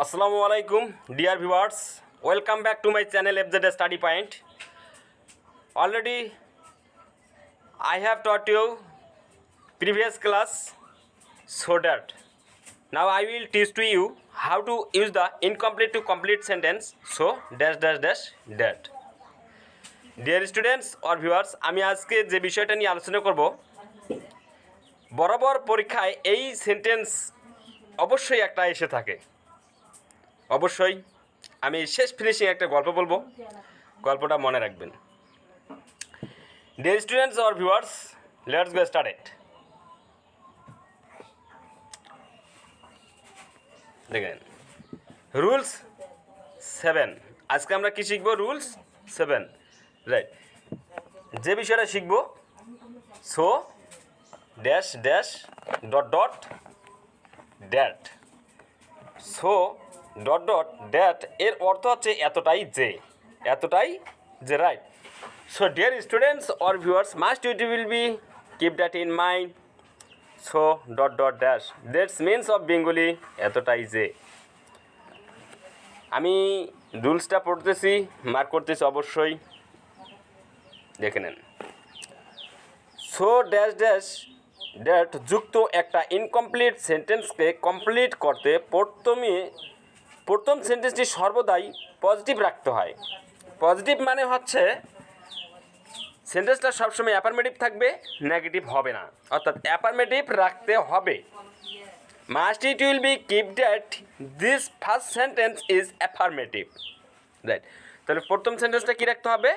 Assalamu alaikum, dear viewers. Welcome back to my channel FZ Study Point. Already I have taught you previous class, so that now I will teach to you how to use the incomplete to complete sentence. So dash dash dash that. Dear students or viewers, আমি আজকে যে বিষয়টা নিয়ে আলোচনা করব, বরাবর পরীক্ষায় এই সেন্টেন্স অবশ্যই একটা এসে থাকে। অবশ্যই আমি শেষ ফিনিশিং একটা গল্প বলবো, গল্পটা মনে রাখবেন। Dear students or viewers, let's go started. দেখেন, রুলস 7। আজকে আমরা কি শিখবো? Rules 7, right. যে বিষয়টা শিখবো, so dash dash dot dot that. So dot dot that এর অর্থ হচ্ছে এতটাই যে, right. So dear students or viewers, must you will be keep that in mind. So dot dot dash that's means of Bengali এতটাই যে। আমি রুলসটা পড়তেছি, mark করতেছি অবশ্যই, দেখে নেন। সো ড্যাশ ড্যাশ ড্যাট যুক্ত একটা ইনকমপ্লিট সেন্টেন্সকে কমপ্লিট করতে প্রথম সেন্টেন্সটি সর্বদাই পজিটিভ রাখতে হয়। পজিটিভ মানে হচ্ছে সেন্টেন্সটা সবসময় অ্যাফার্মেটিভ থাকবে, নেগেটিভ হবে না, অর্থাৎ অ্যাফার্মেটিভ রাখতে হবে। Must it will be keep that this first sentence is affirmative, right. তাহলে প্রথম সেন্টেন্সটা কী রাখতে হবে?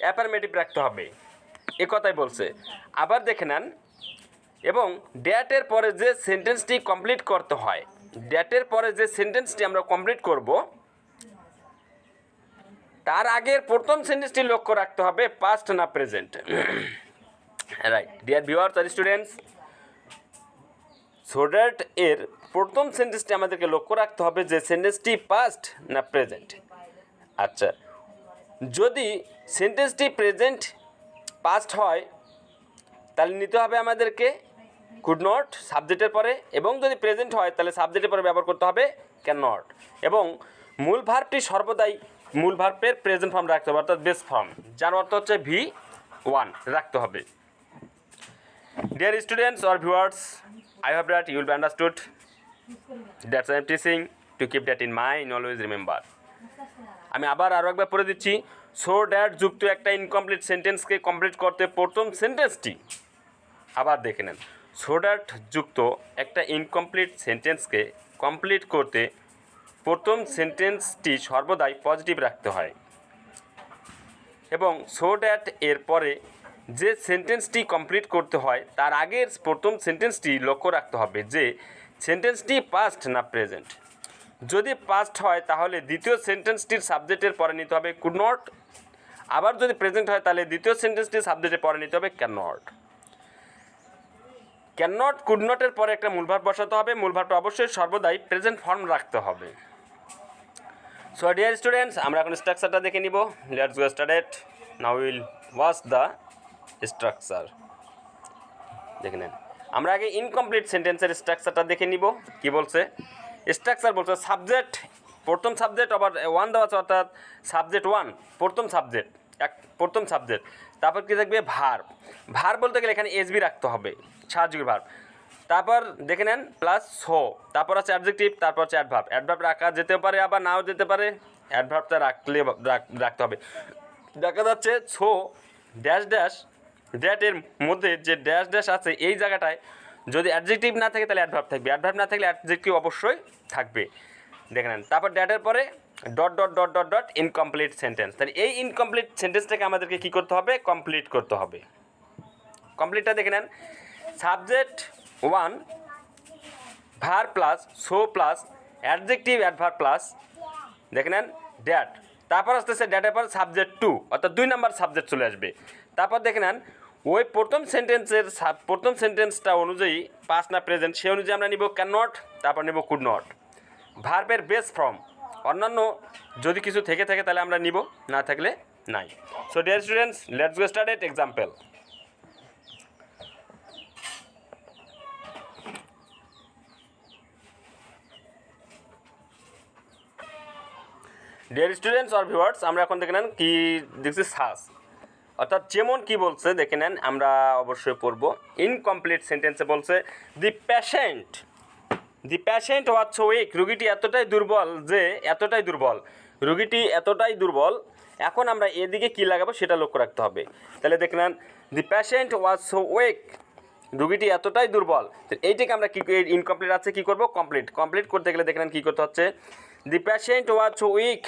অ্যাফার্মেটিভ রাখতে হবে, এ কথাই বলছে। আবার দেখে নেন, এবং ড্যাটের পরে যে সেন্টেন্সটি কমপ্লিট করতে হয়, ড্যাটের পরে যে সেন্টেন্সটি আমরা কমপ্লিট করব, তার আগের প্রথম সেন্টেন্সটি লক্ষ্য রাখতে হবে পাস্ট না প্রেজেন্ট, রাইট। ডিয়ার ভিউয়ার্স আর স্টুডেন্টস, সো দ্যাট এর প্রথম সেন্টেন্সটি আমাদেরকে লক্ষ্য রাখতে হবে যে সেন্টেন্সটি পাস্ট না প্রেজেন্ট। আচ্ছা, যদি সেন্টেন্সটি প্রেজেন্ট পাস্ট হয় তাহলে নিতে হবে আমাদেরকে কুড নট সাবজেক্টের পরে, এবং যদি প্রেজেন্ট হয় তাহলে সাবজেক্টের পরে ব্যবহার করতে হবে ক্যান নট, এবং মূল ভার্বটি সর্বদাই মূল ভার্বের প্রেজেন্ট ফর্ম রাখতে হবে, অর্থাৎ বেস ফর্ম, যার অর্থ হচ্ছে V1 রাখতে হবে। Dear students or viewers, I hope that you will be understood. That's I am teaching to keep that in mind, always remember. আমি আবার আরও একবার পড়ে দিচ্ছি। সো দ্যাট যুক্ত একটা ইনকমপ্লিট সেন্টেন্সকে কমপ্লিট করতে প্রথম সেন্টেন্সটি, আবার দেখে নেন, সো দ্যাট যুক্ত একটা ইনকমপ্লিট সেন্টেন্সকে কমপ্লিট করতে প্রথম সেন্টেন্সটি সর্বদাই পজিটিভ রাখতে হয়, এবং সো দ্যাট এর পরে যে সেন্টেন্সটি কমপ্লিট করতে হয় তার আগের প্রথম সেন্টেন্সটি লক্ষ্য রাখতে হবে যে সেন্টেন্সটি পাস্ট না প্রেজেন্ট। যদি পাস্ট হয় তাহলে দ্বিতীয় সেন্টেন্সটির সাবজেক্টের পরে নিতে হবে কুড নট, আবার যদি প্রেজেন্ট হয় তাহলে দ্বিতীয় সেন্টেন্সটির সাবজেক্টের পরে নিতে হবে can not. Can not could not পরে একটা মূল ভার্ব বসাতে হবে, মূল ভার্বটা অবশ্যই সর্বদাই প্রেজেন্ট ফর্ম রাখতে হবে। সো ডিয়ার স্টুডেন্টস, আমরা এখন স্ট্রাকচারটা দেখে নিব। Let's go started. Now will watch the structure. দেখে নেন, আমরা আগে ইনকমপ্লিট সেন্টেন্সের স্ট্রাকচারটা দেখে নিব। কি বলছে? স্ট্রাকচার বলছে সাবজেক্ট, প্রথম সাবজেক্ট আবার 1 দেওয়া আছে, অর্থাৎ সাবজেক্ট 1 প্রথম সাবজেক্ট। তারপর কী থাকবে? ভার্ব। ভার্ব বলতে গেলে এখানে এসবি রাখতে হবে, সাহায্যকারী ভার্ব। তারপর দেখে নেন প্লাস সো, তারপর আছে অ্যাডজেক্টিভ, তারপর হচ্ছে অ্যাডভার্ব। অ্যাডভার্ব রাখা যেতে পারে আবার নাও যেতে পারে, অ্যাডভার্বটা রাখতে হবে। দেখা যাচ্ছে সো ড্যাশ ড্যাশ ড্যাটের মধ্যে যে ড্যাশ ড্যাশ আছে এই জায়গাটায় যদি অ্যাডজেক্টিভ না থাকে তাহলে অ্যাডভার্ব থাকবে, অ্যাডভার্ব না থাকলে অ্যাডজেক্টিভ অবশ্যই থাকবে। দেখে নেন, তারপর ড্যাটের পরে dot dot dot dot dot incomplete sentence. তাহলে এই ইনকমপ্লিট সেন্টেন্সটাকে আমাদেরকে কী করতে হবে? কমপ্লিট করতে হবে। কমপ্লিটটা দেখে নেন, subject 1 verb plus so plus adjective adverb plus দেখে নেন ড্যাট, তারপর আসতেছে ড্যাটের পর সাবজেক্ট 2, অর্থাৎ 2 নাম্বার সাবজেক্ট চলে আসবে। তারপর দেখে নেন ওই প্রথম সেন্টেন্সটা অনুযায়ী পাস্ট না প্রেজেন্ট সে অনুযায়ী আমরা নিব ক্যান নট, তারপর নিব কুড নট। ভার্বের বেস ফর্ম, অন্যান্য যদি কিছু থেকে থাকে তাহলে আমরা নিব, না থাকলে নাই। So dear students, let's go started example. Deer students or viewers, আমরা এখন দেখে নেন কি দেখছি সাস, অর্থাৎ যেমন কি বলছে দেখে নেন, আমরা অবশ্যই পড়ব। ইনকমপ্লিট সেন্টেন্সে বলছে দি প্যাশেন্ট ওয়াজ সো উইক, রুগীটি এতটাই দুর্বল যে রুগীটি এতটাই দুর্বল। এখন আমরা এদিকে কী লাগাবো সেটা লক্ষ্য রাখতে হবে। তাহলে দেখে নেন দি প্যাশেন্ট ওয়াজ সো উইক, রুগীটি এতটাই দুর্বল। এইটাকে আমরা কী ইনকমপ্লিট আছে কী করবো, কমপ্লিট করতে গেলে দেখে নেন কী করতে হচ্ছে, দি প্যাশেন্ট ওয়াজ সো উইক।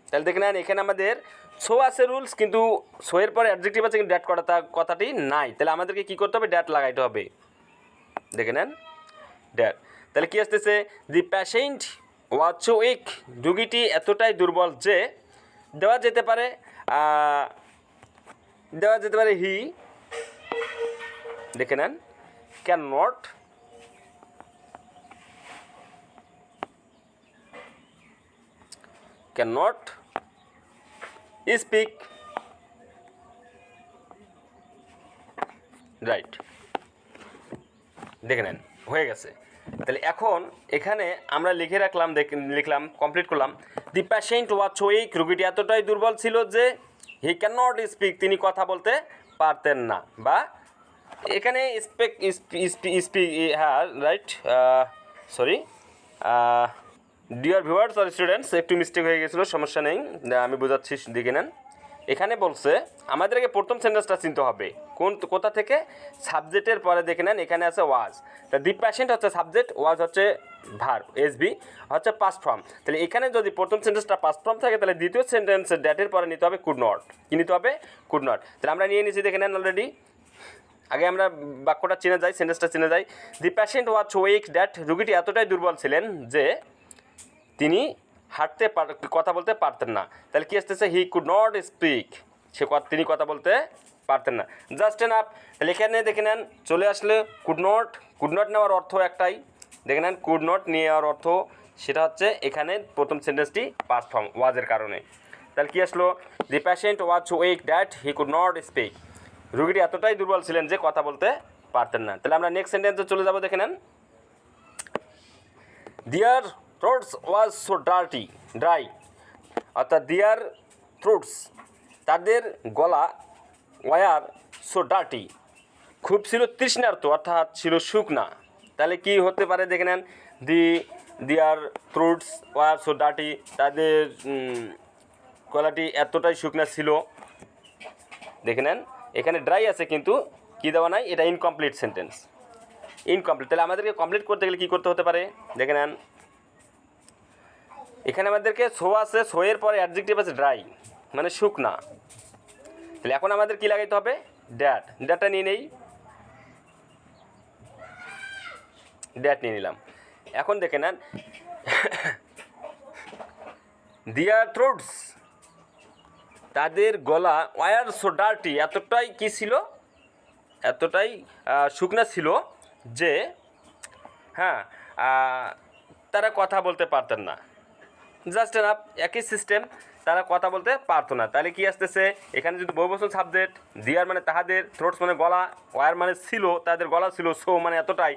তাহলে দেখে নেন এখানে আমাদের সো আছে রুলস, কিন্তু সো এর পরে অ্যাডজেক্টিভ আছে কিন্তু ড্যাট কথাটি নাই। তাহলে আমাদেরকে কী করতে হবে, ড্যাট লাগাইতে হবে। দেখে নেন ড্যাট, তাহলে কী আসতেছে, দি প্যাশেন্ট ওয়াজ সো উইক, রুগীটি এতটাই দুর্বল যে দেওয়া যেতে পারে হি, দেখে নেন ক্যান নট স্পিক, রাইট। দেখে নেন হয়ে গেছে। তাহলে এখন এখানে আমরা লিখলাম কমপ্লিট করলাম, দি প্যাশেন্ট ওয়াজ সো উইক, রুগীটি এতটাই দুর্বল ছিল যে হি ক্যান নট স্পিক, তিনি কথা বলতে পারতেন না। বা এখানে হ্যাঁ রাইট, সরি ডিয়ার ভিউয়ার্স আর স্টুডেন্টস, একটু মিস্টেক হয়ে গেছিলো, সমস্যা নেই, আমি বোঝাচ্ছি, দেখে নেন। এখানে বলছে আমাদেরকে প্রথম সেন্টেন্সটা চিনতে হবে কোথা থেকে, সাবজেক্টের পরে দেখে নেন এখানে আছে ওয়াজ। তা দি প্যাশেন্ট হচ্ছে সাবজেক্ট, ওয়াজ হচ্ছে ভার্ব, এসবি হচ্ছে পাস্ট ফর্ম। তাহলে এখানে যদি প্রথম সেন্টেন্সটা পাস্ট ফর্ম থাকে তাহলে দ্বিতীয় সেন্টেন্স ড্যাটের পরে নিতে হবে কুড নট। কী নিতে হবে, কুড নট। তাহলে আমরা নিয়ে নিয়েছি, দেখে নেন অলরেডি। আগে আমরা বাক্যটা চিনে যাই, সেন্টেন্সটা চিনে যাই। The patient was so weak that, রুগীটি এতটাই দুর্বল ছিলেন যে তিনি কথা বলতে পারতেন না। তাহলে কি আসতেছে, হি কুড নট স্পিক, তিনি কথা বলতে পারতেন না। Just enough. তাহলে এখানে দেখে নেন চলে আসলে কুড নট নেওয়ার অর্থ একটাই, দেখে নেন কুড নট নেওয়ার অর্থ সেটা হচ্ছে এখানে প্রথম সেন্টেন্সটি পাস্ট ফর্ম ওয়াজের কারণে। তাহলে কি আসলো, the patient was so weak that he could not speak, রুগীটি এতটাই দুর্বল ছিলেন যে কথা বলতে পারতেন না। তাহলে আমরা নেক্সট সেন্টেন্সে চলে যাব, দেখে নেন দিয়ার থ্রোটস ওয়াজ সো ড্রাই, অর্থাৎ দিয়ার থ্রোটস, তাদের গলা, ওয়ার সো ডার্টি, খুব ছিল তৃষ্ণার্ত, অর্থাৎ ছিল শুকনা। তাহলে কি হতে পারে, দেখে নেন দিয়ার থ্রোটস ওয়ার সো ডার্টি, তাদের গলাটি এতটাই শুকনা ছিল। দেখে নেন এখানে ড্রাই আছে কিন্তু কী দেওয়া নাই, এটা ইনকমপ্লিট সেন্টেন্স, ইনকমপ্লিট। তাহলে আমাদেরকে কমপ্লিট করতে গেলে কী করতে হতে পারে, দেখে নেন এখানে আমাদেরকে সো আছে, সো এর পরে অ্যাডজেক্টিভ আছে ড্রাই, মানে শুকনা। তাহলে এখন আমাদের কী লাগাইতে হবে, ড্যাটটা নিয়ে নেই, ড্যাট নিয়ে নিলাম। এখন দেখে নেন দিয়ার থ্রোটস, তাদের গলা, ওয়ার সো ডার্টি, এতটাই কী ছিল, এতটাই শুকনা ছিল যে হ্যাঁ তারা কথা বলতে পারতেন না। জাস্ট এনাফ, একই সিস্টেম, তারা কথা বলতে পারতো না। তাহলে কি আসতেছে, এখানে যদি বহুবচন সাবজেক্ট, দিয়ার মানে তাহাদের, থ্রোটস মানে গলা, ওয়ার মানে ছিল, তাদের গলা ছিল, সো মানে এতটাই,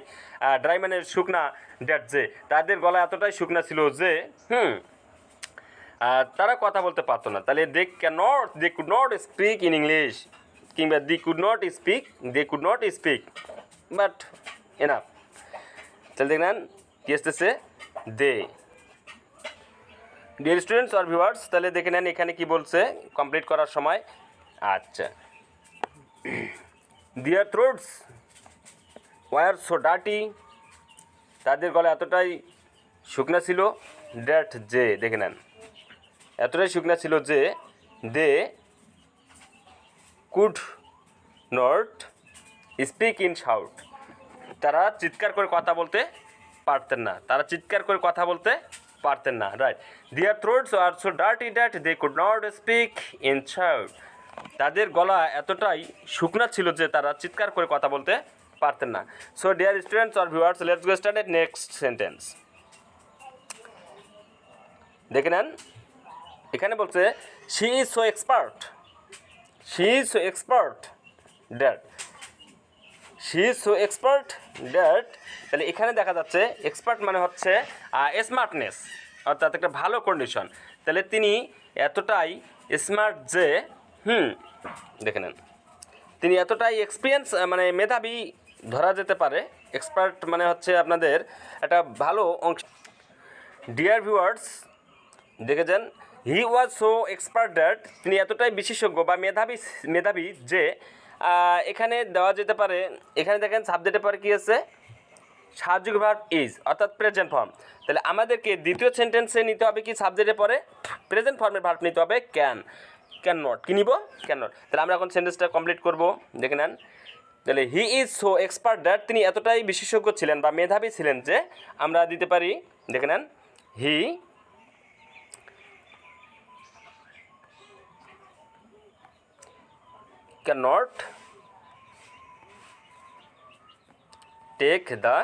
ড্রাই মানে শুকনা, ড্যাট যে তাদের গলা এতটাই শুকনা ছিল যে তারা কথা বলতে পারতো না। তাহলে they could not speak in English, কিংবা they could not speak but enough. তাহলে দেখেন কি আসতেছে, দে। ডিয়ার স্টুডেন্টস আর ভিউয়ার্স, তাহলে দেখে নেন এখানে কি বলছে কমপ্লিট করার সময়। আচ্ছা, দিয়ার থ্রোটস ওয়ার সো ডার্টি, তাদের গলা এতটাই শুকনা ছিল, ড্যাট যে, দেখে নেন এতটাই শুকনা ছিল যে they could not speak in shout, তারা চিৎকার করে কথা বলতে পারতেন না, right. Their throats are so dirty that they could not speak in shout, তাদের গলা এতটাই শুকনা ছিল যে তারা চিৎকার করে কথা বলতে পারতেন না। সো ডিয়ার স্টুডেন্টস আর viewers, let's go start next sentence. দেখে নেন এখানে বলছে she is so expert that, তাহলে এখানে দেখা যাচ্ছে এক্সপার্ট মানে হচ্ছে স্মার্টনেস, অর্থাৎ একটা ভালো কন্ডিশন। তাহলে তিনি এতটাই স্মার্ট যে দেখে নেন, তিনি এতটাই এক্সপিরিয়েন্স মানে মেধাবী ধরা যেতে পারে। এক্সপার্ট মানে হচ্ছে আপনাদের একটা ভালো অংশ। ডিয়ার ভিউয়ার্স, দেখেছেন, হি ওয়াজ সো এক্সপার্ট দ্যাট, তিনি এতটাই বিশেষজ্ঞ বা মেধাবী যে এখানে দেওয়া যেতে পারে, এখানে দেখেন সাবজেক্টের পরে কী আছে, সাহায্যক ভার্ব ইজ অর্থাৎ প্রেজেন্ট ফর্ম। তাহলে আমাদেরকে দ্বিতীয় সেন্টেন্সে নিতে হবে কি, সাবজেক্টের পরে প্রেজেন্ট ফর্মের ভার্ব নিতে হবে ক্যান নট। কী নিব? Can not. তাহলে আমরা এখন সেন্টেন্সটা কমপ্লিট করব, দেখে নেন। তাহলে he is so expert that, তিনি এতটাই বিশেষজ্ঞ ছিলেন বা মেধাবী ছিলেন যে আমরা দিতে পারি, দেখে নেন, he can not take the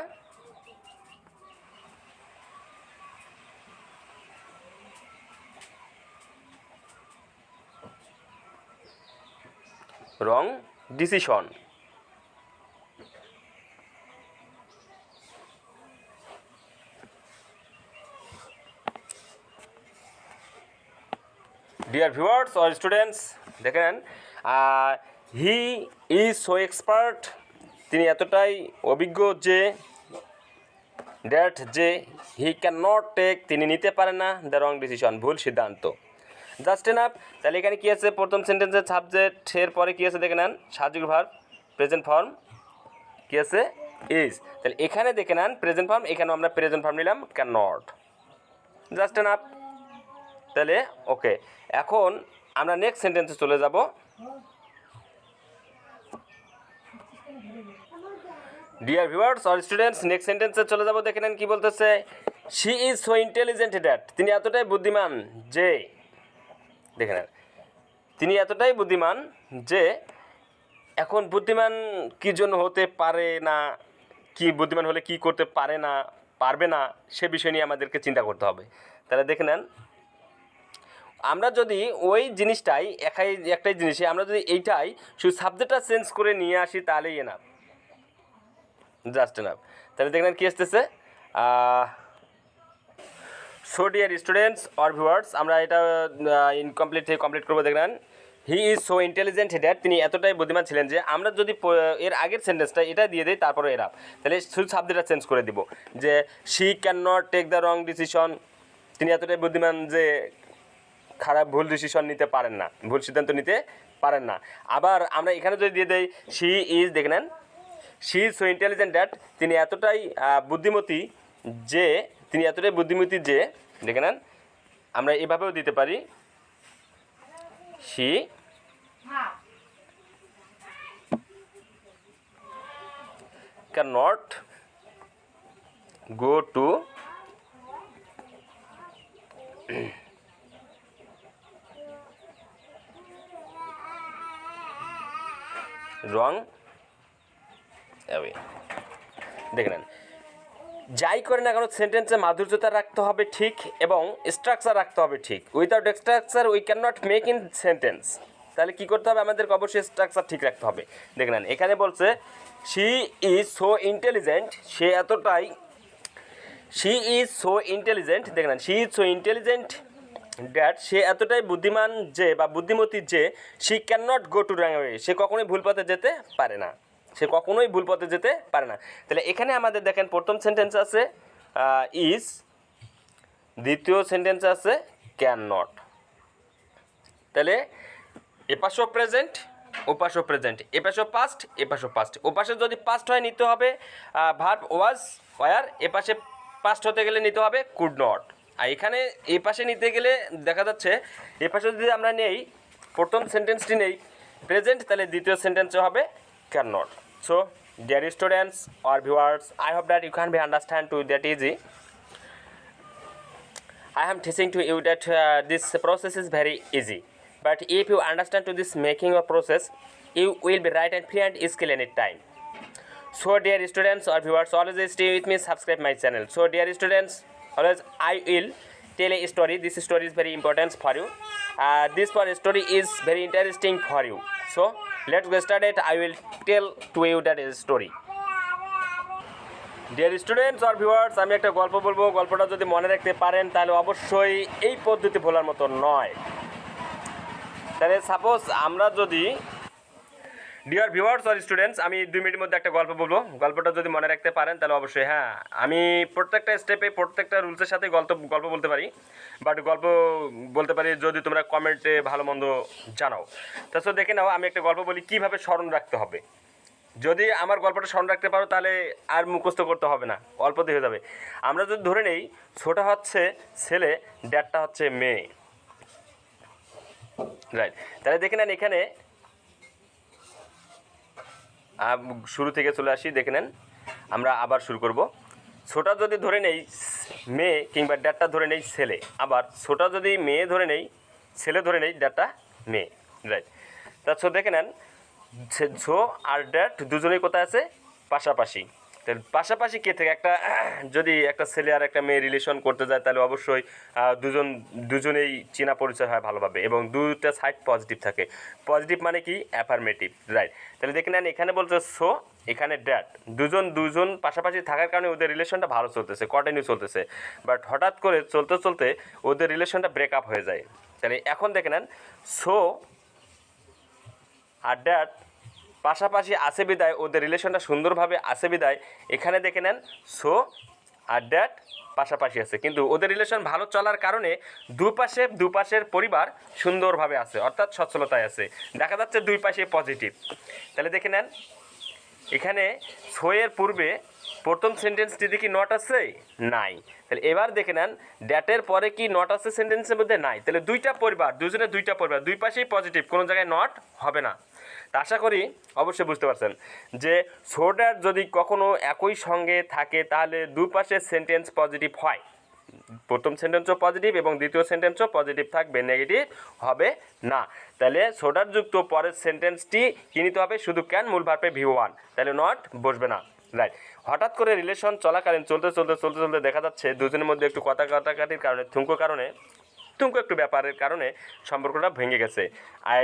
wrong decision. Dear viewers or students, দেখেন, হি ইজ সো এক্সপার্ট, তিনি এতটাই অভিজ্ঞ যে, দ্যাট যে, হি ক্যান নট টেক, তিনি নিতে পারেন না, দ্য রং ডিসিশন, ভুল সিদ্ধান্ত। Just enough. তাহলে এখানে কী আছে, প্রথম সেন্টেন্সের সাবজেক্টের পরে কী আছে দেখে নেন, সাহায্যক ভার্ব প্রেজেন্ট ফর্ম কী আছে, ইজ। তাহলে এখানে দেখে নেন প্রেজেন্ট ফর্ম, এখানেও আমরা প্রেজেন্ট ফর্ম নিলাম ক্যান নট। Just enough. তাহলে ওকে, এখন আমরা নেক্সট সেন্টেন্সে চলে যাব। Dear viewers or students, next সেন্টেন্সে চলে যাব, দেখে নেন কী বলতেছে, she is so intelligent that, তিনি এতটাই বুদ্ধিমান যে, দেখে নেন, তিনি এতটাই বুদ্ধিমান যে, এখন বুদ্ধিমান কী জন্য হতে পারে না, কি বুদ্ধিমান হলে কি করতে পারে না, পারবে না, সে বিষয় নিয়ে আমাদেরকে চিন্তা করতে হবে। তাহলে দেখে নেন, আমরা যদি ওই জিনিসটাই একটাই জিনিসে আমরা যদি এইটাই শুধু সাবজেক্টটা চেঞ্জ করে নিয়ে আসি তাহলেই এনাফ, জাস্ট এনাফ। তাহলে দেখলেন কী আসতেছে, so dear students or viewers, আমরা এটা ইনকমপ্লিট থেকে কমপ্লিট করবো। দেখলেন, হি ইজ সো ইন্টেলিজেন্ট দ্যাট, তিনি এতটাই বুদ্ধিমান ছিলেন যে, আমরা যদি এর আগের সেন্টেন্সটা এটা দিয়ে দিই তারপরে এনাফ, তাহলে শুধু সাবজেক্টটা চেঞ্জ করে দিব, যে she can not take the wrong decision, তিনি এতটাই বুদ্ধিমান যে ভুল ডিসিশন নিতে পারেন না, ভুল সিদ্ধান্ত নিতে পারেন না। আবার আমরা এখানে যদি দিয়ে দেই শি ইজ, দেখে নেন, she is so intelligent that, তিনি এতটাই বুদ্ধিমতী যে, দেখে নেন, আমরা এভাবেও দিতে পারি, she can not go to wrong away. দেখে নেন, যাই করে না কেন সেন্টেন্সে মাধুর্যতা রাখতে হবে ঠিক এবং স্ট্রাকচার রাখতে হবে ঠিক। Without structure we can not make in sentence. তাহলে কী করতে হবে, আমাদেরকে অবশ্যই স্ট্রাকচার ঠিক রাখতে হবে। দেখে নেন, এখানে বলছে শি ইজ সো ইন্টেলিজেন্ট, সে এতটাই, শি ইজ সো ইন্টেলিজেন্ট, দেখে নেন, she is so intelligent that, সে এতটাই বুদ্ধিমান যে বা বুদ্ধিমতী যে, she can not go to wrong way, সে কখনোই ভুল পথে যেতে পারে না, তাহলে এখানে আমাদের দেখেন প্রথম সেন্টেন্স আছে ইজ, দ্বিতীয় সেন্টেন্স আছে ক্যান নট। তাহলে এপাশও প্রেজেন্ট, ওপাশও প্রেজেন্ট, এপাশও পাস্ট, এপাশও পাস্ট। ওপাশে যদি পাস্ট হয় নিতে হবে ভার্ব ওয়াজ ওয়ার, এপাশে পাস্ট হতে গেলে নিতে হবে কুড নট। আর এখানে এই পাশে নিতে গেলে দেখা যাচ্ছে এই পাশে যদি আমরা নেই প্রথম সেন্টেন্সটি নেই প্রেজেন্ট, তাহলে দ্বিতীয় সেন্টেন্সে হবে can not. So dear students or viewers, I hope that you can be understand to that easy. I am teaching to you that this process is very easy, but if you understand to this making of process, you will be right and free and skill any time. So dear students or viewers, always stay with me, subscribe my channel. So dear students, always I will tell a story. This story is very important for you. This story is very interesting for you. So let's get started. I will tell to you that story. Dear students আর viewers, আমি একটা গল্প বলবো। গল্পটা যদি মনে রাখতে পারেন তাহলে অবশ্যই এই পদ্ধতি ভোলার মতো নয়। তাহলে সাপোজ আমরা যদি, ডিয়ার ভিউয়ার্স আর স্টুডেন্টস, আমি 2 মিনিটের মধ্যে একটা গল্প বলবো। গল্পটা যদি মনে রাখতে পারেন তাহলে অবশ্যই, হ্যাঁ, আমি প্রত্যেকটা স্টেপে প্রত্যেকটা রুলসের সাথে গল্প বলতে পারি, বাট গল্প বলতে পারি যদি তোমরা কমেন্টে ভালো মন্দ জানাও। তাছাড়া দেখে নাও, আমি একটা গল্প বলি কীভাবে স্মরণ রাখতে হবে। যদি আমার গল্পটা স্মরণ রাখতে পারো তাহলে আর মুখস্থ করতে হবে না, অল্পতে হয়ে যাবে। আমরা যদি ধরে নেই ছোটা হচ্ছে ছেলে, ড্যাডটা হচ্ছে মেয়ে, রাইট? তাহলে দেখে নেন এখানে শুরু থেকে চলে আসি, দেখে নেন আমরা আবার শুরু করব। ছোটা যদি ধরে নেই মেয়ে কিংবা ড্যাডটা ধরে নেই ছেলে, আবার ছোটা যদি মেয়ে ধরে নেই, ছেলে ধরে নেই, ড্যাডটা মেয়ে, রাইট? তাছাড়া দেখে নেন ছো আর ড্যাড দুজনেই কোথায় আছে? পাশাপাশি। তাহলে পাশাপাশি কে থেকে একটা, যদি একটা ছেলে আর একটা মেয়ে রিলেশন করতে যায় তাহলে অবশ্যই দুজনেই চেনা পরিচয় হয় ভালোভাবে এবং দুইটা সাইড পজিটিভ থাকে। পজিটিভ মানে কি? Affirmative, right? তাহলে দেখে নেন এখানে বলছে সো, এখানে ড্যাড, দুজন পাশাপাশি থাকার কারণে ওদের রিলেশনটা ভালো চলতেছে, কন্টিনিউ চলতেছে। বাট হঠাৎ করে চলতে চলতে ওদের রিলেশনটা ব্রেকআপ হয়ে যায়। তাহলে এখন দেখে নেন সো আর ড্যাড পাশাপাশি আসে বিদায়, ওদের রিলেশনটা সুন্দরভাবে আসে বিদায়, এখানে দেখে নেন সো আর ড্যাড পাশাপাশি আছে, কিন্তু ওদের রিলেশন ভালো চলার কারণে দুপাশের পরিবার সুন্দরভাবে আছে, অর্থাৎ সচ্ছলতায় আছে, দেখা যাচ্ছে দুই পাশে পজিটিভ। তাহলে দেখে নেন এখানে সোয়ের পূর্বে প্রথম সেন্টেন্সটিতে কি নট আছে? নাই। তাহলে এবার দেখে নেন ড্যাটের পরে কি নট আছে সেন্টেন্সের মধ্যে? নাই। তাহলে দুইটা পরিবার, দুই পাশেই পজিটিভ, কোনো জায়গায় নট হবে না। তা আশা করি অবশ্যই বুঝতে পারছেন যে সো ড্যাট যদি কখনো একই সঙ্গে থাকে তাহলে দুই পাশের সেন্টেন্স পজিটিভ হয়। প্রথম সেন্টেন্সও পজিটিভ এবং দ্বিতীয় সেন্টেন্সও পজিটিভ থাকবে, নেগেটিভ হবে না। তাহলে সোডার যুক্ত পরের সেন্টেন্সটি কী নিতে হবে? শুধু ক্যান মূল ভার্বে V1, তাহলে নট বসবে না, রাইট? হঠাৎ করে রিলেশন চলাকালীন চলতে দেখা যাচ্ছে দুজনের মধ্যে একটু কাটাকাটির কারণে, থুঙ্কু একটু ব্যাপারের কারণে সম্পর্কটা ভেঙে গেছে,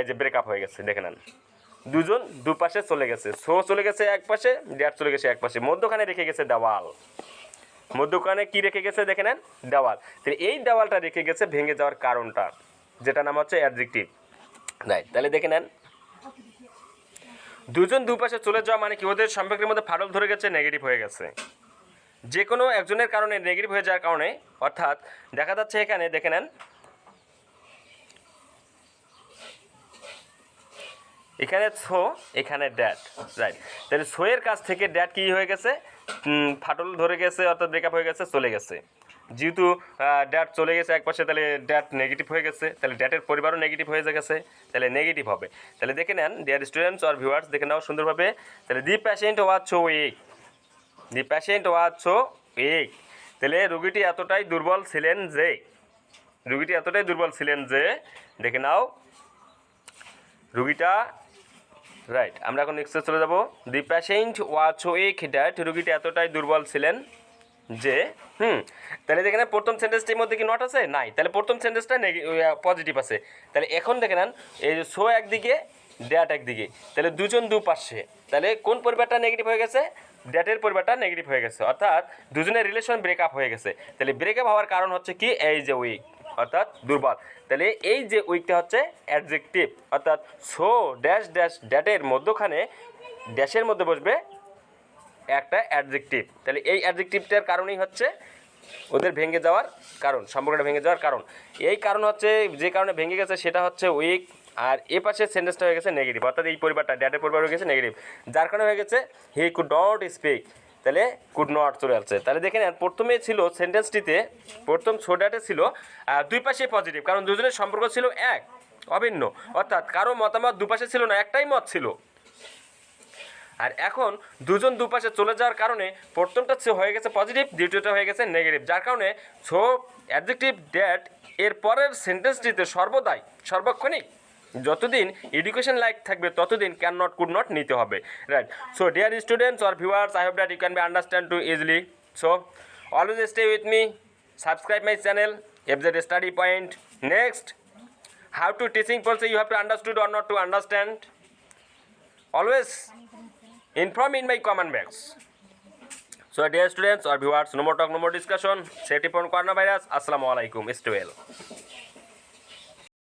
যে ব্রেকআপ হয়ে গেছে। দেখে নেন দুজন দুপাশে চলে গেছে, সো চলে গেছে এক পাশে, ড্যাড চলে গেছে এক পাশে, মধ্যখানে রেখে গেছে দেওয়াল। মধ্যখানে কি রেখে গেছে? দেখে নেন দেওয়াল। তাহলে এই দেওয়ালটা রেখে গেছে ভেঙে যাওয়ার কারণটা, যেটা নাম হচ্ছে অ্যাডজেক্টিভ, রাইট? তাহলে দেখে নেন দুজন দুপাশে চলে যাওয়া মানে কি? ওদের সম্পর্কের মধ্যে ফাটল ধরে গেছে, নেগেটিভ হয়ে গেছে, যে কোনো একজনের কারণে নেগেটিভ হয়ে যাওয়ার কারণে। অর্থাৎ দেখা যাচ্ছে এখানে দেখে নেন এখানে সো, এখানে ড্যাড, রাইট? তাহলে সো এর কাছ থেকে ড্যাড কী হয়ে গেছে? ফাটল ধরে গেছে, অর্থাৎ ব্রেকআপ হয়ে গেছে, চলে গেছে। যেহেতু ড্যাড চলে গেছে এক পাশে, তাহলে ড্যাড নেগেটিভ হয়ে গেছে, তাহলে ড্যাডের পরিবারও নেগেটিভ হয়ে গেছে, তাহলে নেগেটিভ হবে। তাহলে দেখে নেন ডিয়ার স্টুডেন্টস আর ভিউয়ার্স, দেখে নাও সুন্দরভাবে। তাহলে the patient was so weak, the patient was so weak, তাহলে রুগীটি এতটাই দুর্বল ছিলেন যে, দেখে নাও রুগীটা, রাইট? আমরা এখন নেক্সটে চলে যাব। The patient was so weak that, রুগীটি এতটাই দুর্বল ছিলেন যে, তাহলে দেখে নেন প্রথম সেন্টেন্সটির মধ্যে কি নট আছে? নাই। তাহলে প্রথম সেন্টেন্সটা পজিটিভ আছে। তাহলে এখন দেখে নেন এই যে সো একদিকে, ড্যাট একদিকে, তাহলে দুজন দুপাশে, তাহলে কোন পরিবারটা নেগেটিভ হয়ে গেছে? ড্যাটের পরিবারটা নেগেটিভ হয়ে গেছে, অর্থাৎ দুজনের রিলেশন ব্রেকআপ হয়ে গেছে। তাহলে ব্রেকআপ হওয়ার কারণ হচ্ছে কি? এই যে উইক, অর্থাৎ দুর্বল। তাহলে এই যে উইকটা হচ্ছে অ্যাডজেক্টিভ, অর্থাৎ সো ড্যাশ ড্যাশ ড্যাটের মধ্যখানে ড্যাশের মধ্যে বসবে একটা অ্যাডজেক্টিভ। তাহলে এই অ্যাডজেক্টিভটার কারণেই হচ্ছে ওদের ভেঙে যাওয়ার কারণ, সম্পর্কটা ভেঙে যাওয়ার কারণ। এই কারণ হচ্ছে, যে কারণে ভেঙে গেছে সেটা হচ্ছে উইক, আর এ পাশে সেন্টেন্সটা হয়ে গেছে নেগেটিভ, অর্থাৎ এই পরিবারটা, ড্যাটের পরিবার হয়ে গেছে নেগেটিভ, যার কারণে হয়ে গেছে হি কুড নট স্পিক, তাহলে কুড নট চলে আসছে। তাহলে দেখে নেন প্রথমে ছিল সেন্টেন্সটিতে, প্রথম সো ড্যাটে ছিল দুই পাশে পজিটিভ, কারণ দুজনের সম্পর্ক ছিল এক, অভিন্ন, অর্থাৎ কারো মতামত দুপাশে ছিল না, একটাই মত ছিল। আর এখন দুজন দুপাশে চলে যাওয়ার কারণে প্রথমটা হয়ে গেছে পজিটিভ, দ্বিতীয়টা হয়ে গেছে নেগেটিভ, যার কারণে সো অ্যাডজেক্টিভ ড্যাট এর পরের সেন্টেন্সটিতে সর্বক্ষণিক যতদিন এডুকেশন লাইক থাকবে ততদিন ক্যান নট কুড নট নিতে হবে, right? So dear students or viewers, I hope that you can be understand to easily. So always stay with me, subscribe my channel FZ Study Point. Next, how to teaching policy you have to understood or not to understand. Always inform in my comment box. So dear students or viewers, no more talk, no more discussion. Safety from coronavirus. Assalamu alaikum. Stay well.